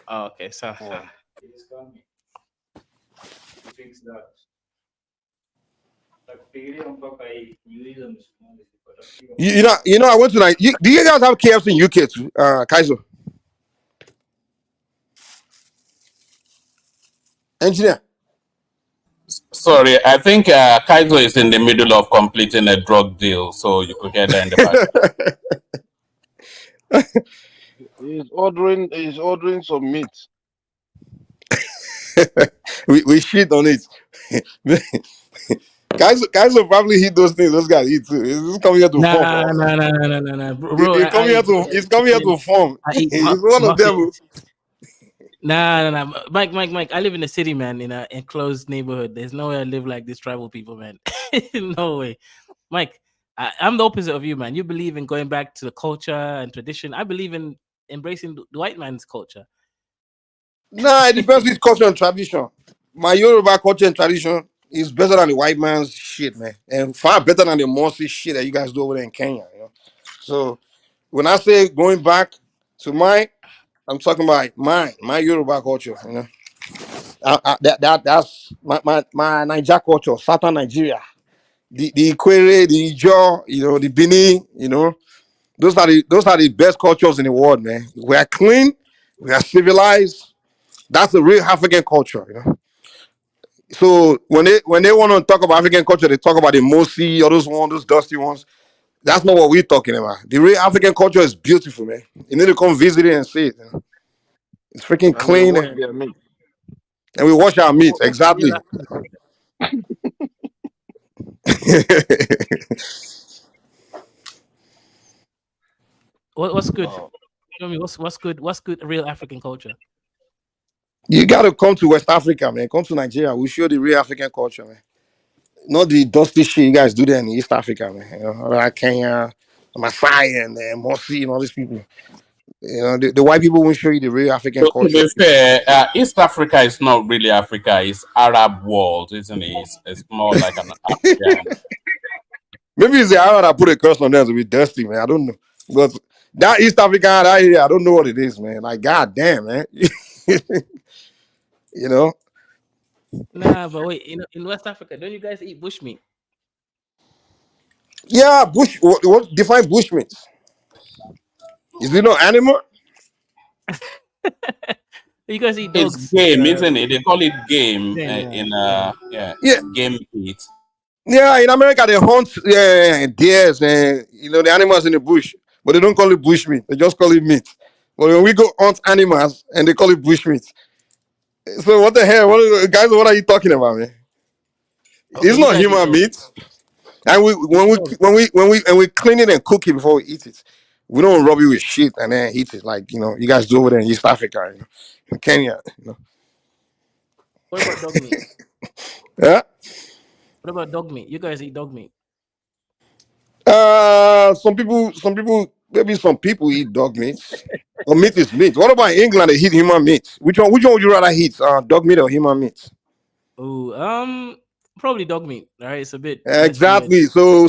Oh, okay, so I went to do you guys have KFC in UK too, Kaiser? Engineer. Sorry, I think Kaizo is in the middle of completing a drug deal, so you could get that in the back. He's ordering some meat. we shit on it. guys will probably hit those things. Those guys eat too. He's coming here to form. No, bro. He's coming here to form. He's one of them. Nah. Mike. I live in the city, man, in an enclosed neighborhood. There's no way I live like these tribal people, man. No way. Mike, I'm the opposite of you, man. You believe in going back to the culture and tradition. I believe in embracing the white man's culture. Nah, it depends with culture and tradition. My Yoruba culture and tradition is better than the white man's shit, man. And far better than the mursi shit that you guys do over there in Kenya, So when I say going back to I'm talking about my Yoruba culture, that's my Niger culture, Southern Nigeria, the Ikwere, the Ijo, the Bini, those are the best cultures in the world, man. We are clean, we are civilized. That's the real African culture, So when they want to talk about African culture, they talk about the mursi or those dusty ones. That's not what we're talking about. The real African culture is beautiful, man. You need to come visit it and see it. It's freaking clean. And we wash our meat. Exactly. What's good? Tell me what's good? What's good? Real African culture. You got to come to West Africa, man. Come to Nigeria. We show the real African culture, man. Not the dusty shit you guys do there in East Africa, man. Like Kenya, Masai, and Mursi, and all these people. The white people won't show you the real African culture. To be fair, East Africa is not really Africa. It's Arab world, isn't it? It's more like an African. Maybe it's the Arab that put a curse on them to be dusty, man. I don't know. But that East Africa, that area, I don't know what it is, man. Like, goddamn, man. You know? Nah, but wait, in West Africa, don't you guys eat bushmeat? Yeah, bush. What define bushmeat? Is it not animal? You guys eat It's dogs? game, isn't it? They call it game Yeah. Yeah. game meat. Yeah, in America they hunt deers and the animals in the bush, but they don't call it bush meat. They just call it meat. But when we go hunt animals and they call it bush meat. So what the hell? Guys? What are you talking about, man? Okay, It's you not guys eat human dogs. meat. And we clean it and cook it before we eat it. We don't rub it with shit and then eat it like you guys do over there in East Africa, in Kenya. What about dog meat? Yeah. What about dog meat? You guys eat dog meat? Some people, maybe some people eat dog meat. Or meat is meat. What about England? They eat human meat. Which one would you rather eat? Dog meat or human meat? Oh, probably dog meat. Right? It's a bit less weird. Exactly. So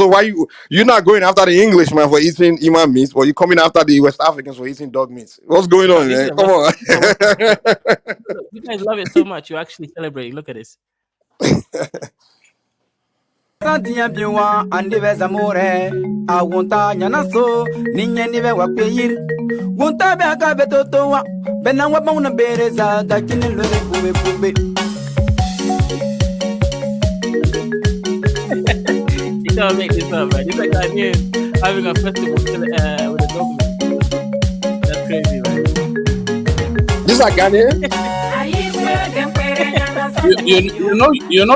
why you're not going after the Englishman for eating human meat, but you're coming after the West Africans for eating dog meat? What's going No, on, this is man? a Come on. Look, you guys love it so much. You're actually celebrating. Look at this. Santia biwa andi beza more awunta nyana so ninye nibe wapeyir wunta be aka betoto wa bena wa mauna bereza gakini lore kube kube. You can't make this up, man. This is like Ghanaian having a festival with a dog meat. That's crazy, man. This is Ghanaian.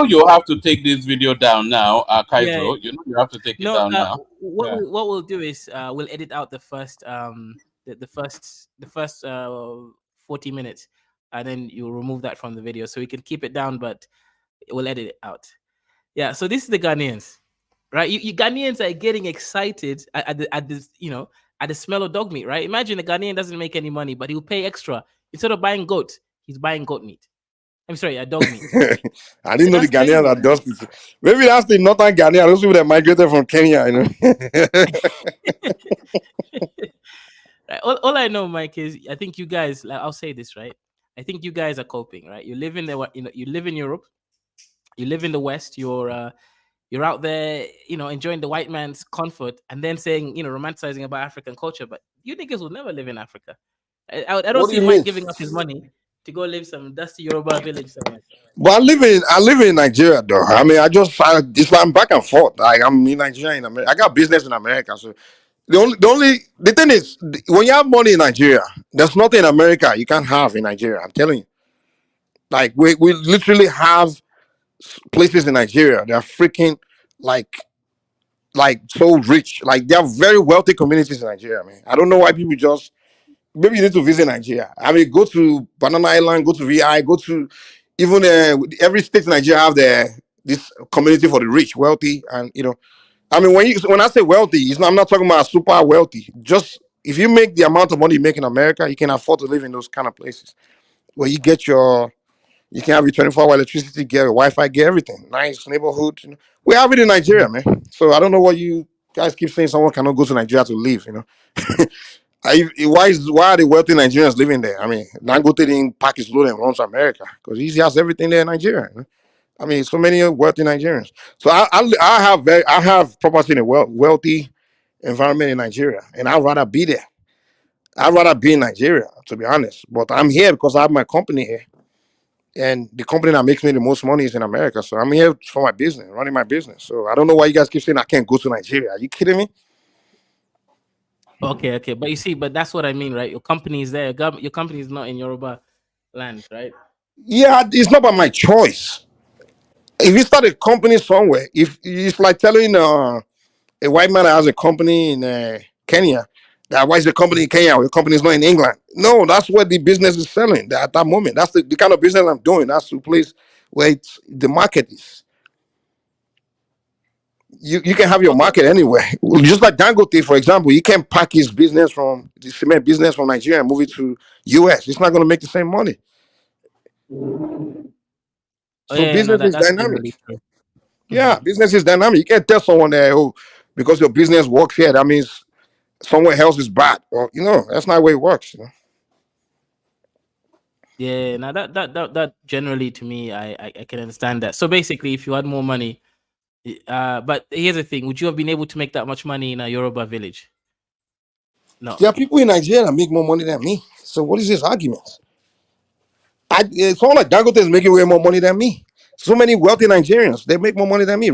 You have to take this video down now, Kaizo. Yeah. You have to take it down now. What we'll do is we'll edit out the first the first 40 minutes, and then you'll remove that from the video, so we can keep it down, but we'll edit it out. Yeah. So this is the Ghanaians, right? You Ghanaians are getting excited at the smell of dog meat, right? Imagine a Ghanaian doesn't make any money, but he'll pay extra instead of buying goat. He's buying goat meat. I'm sorry, a dog meat. I didn't know the Ghanaians are dust people. Maybe that's the northern Ghanaian. Those people that migrated from Kenya, Right. All I know, Mike, is I think you guys. Like, I'll say this, right? I think you guys are coping, right? You live in you live in Europe, you live in the West. You're out there, enjoying the white man's comfort, and then saying, romanticizing about African culture. But you niggas will never live in Africa. I don't see Mike giving up his money to go live some dusty Yoruba village somewhere. But I live in Nigeria, though. I mean, I'm back and forth. Like, I'm in Nigeria, in America. I got business in America, so the thing is, when you have money in Nigeria, there's nothing in America you can't have in Nigeria. I'm telling you. Like, we literally have places in Nigeria that are freaking like so rich. Like, they are very wealthy communities in Nigeria, man. I don't know why people just. Maybe you need to visit Nigeria. I mean, go to Banana Island, go to VI, go to even every state in Nigeria have this community for the rich, wealthy, and I mean, when I say wealthy, I'm not talking about super wealthy. Just if you make the amount of money you make in America, you can afford to live in those kind of places where you can have your 24-hour electricity, get your Wi-Fi, get everything. Nice neighborhood. We have it in Nigeria, man. So I don't know why you guys keep saying someone cannot go to Nigeria to live. Why are the wealthy Nigerians living there? I mean, Dangote didn't pack his load and run to America because he has everything there in Nigeria. I mean, so many wealthy Nigerians. So I have property in a wealthy environment in Nigeria, and I'd rather be there. I'd rather be in Nigeria, to be honest. But I'm here because I have my company here, and the company that makes me the most money is in America. So I'm here for my business, running my business. So I don't know why you guys keep saying I can't go to Nigeria. Are you kidding me? Okay, but you see, but that's what I mean, right? Your company is there. Your company is not in Yoruba land, right? Yeah, it's not by my choice. If you start a company somewhere, if it's like telling a white man that has a company in Kenya, that why is the company in Kenya? The company is not in England. No, that's what the business is selling at that moment. That's the kind of business I'm doing. That's the place where the market is. You can have your market anywhere. Just like Dangote, for example, he can pack his business from the cement business from Nigeria and move it to US. It's not going to make the same money. So business is dynamic. Yeah, business is dynamic. You can't tell someone that, because your business works here, that means somewhere else is bad. Well, that's not the way it works. Yeah, now that generally to me, I can understand that. So basically, if you had more money, but here's the thing: would you have been able to make that much money in a Yoruba village? No. There are people in Nigeria that make more money than me. So what is this argument? It's not like Dangote is making way more money than me. So many wealthy Nigerians, they make more money than me.